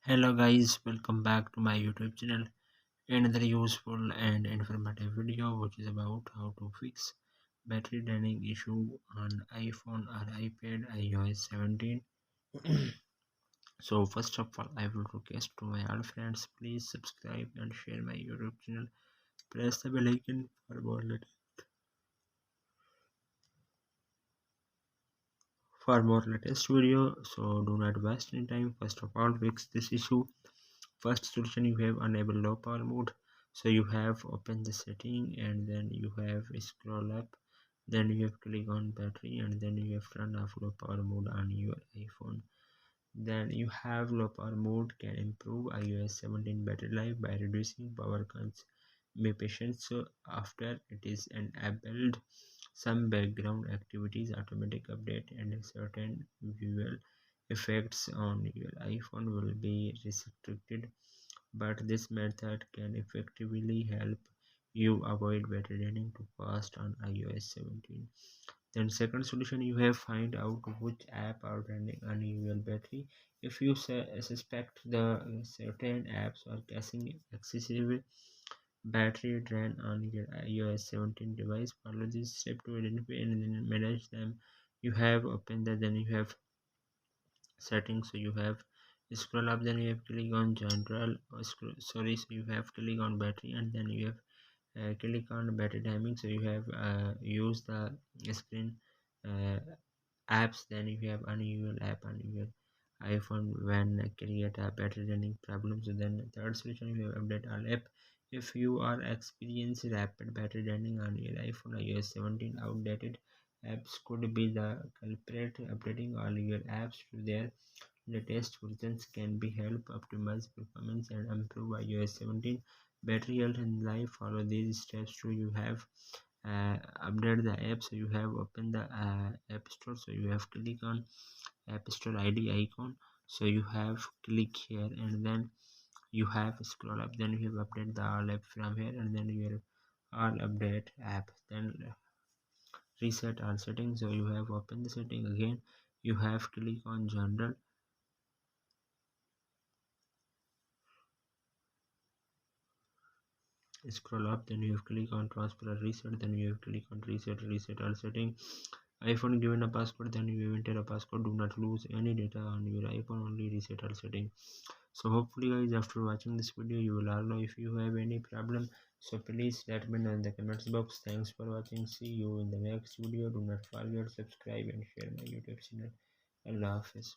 Hello guys, welcome back to my YouTube channel. Another useful and informative video which is about how to fix battery draining issue on iPhone or iPad iOS 17. So first of all, I will request to my all friends, please subscribe and share my YouTube channel. Press the bell icon for more latest video. So do not waste any time. First of all, fix this issue. First solution, you have enable low power mode. So you have open the setting and then you have scroll up, then you have click on battery and then you have turn off low power mode on your iPhone. Then you have low power mode can improve iOS 17 battery life by reducing power consumption. So after it is enabled, some background activities, automatic update and certain visual effects on your iPhone will be restricted, but this method can effectively help you avoid battery draining too fast on iOS 17. Then second solution, you have find out which app are running on your battery. If you suspect the certain apps are causing excessive battery drain on your iOS 17 device, follow this step to identify and then manage them. You have opened that, then you have settings, so you have scroll up, then you have click on general, so you have click on battery and then you have click on battery timing, so you have use the screen uh, apps, then you have unusual app on your iPhone when create a battery running problem. So then third solution, you have update all app. If you are experiencing rapid battery running on your iPhone iOS 17, outdated apps could be the culprit. Updating all your apps to their latest versions can be help optimize performance and improve iOS 17 battery health and life. Follow these steps so you have update the app. So you have open the app store, so you have click on app store id icon, so you have click here and then you have scroll up, then you have update the all app from here and then you have all update app, then reset all settings. So you have open the setting again, you have click on general, scroll up, then you have click on transfer or reset, then you have click on reset all setting. iPhone given a passcode, then you enter a passcode. Do not lose any data on your iPhone, only reset all setting. So hopefully guys, after watching this video you will all know. If you have any problem, so please let me know in the comments box. Thanks for watching, see you in the next video. Do not forget subscribe and share my YouTube channel. Allah Hafiz.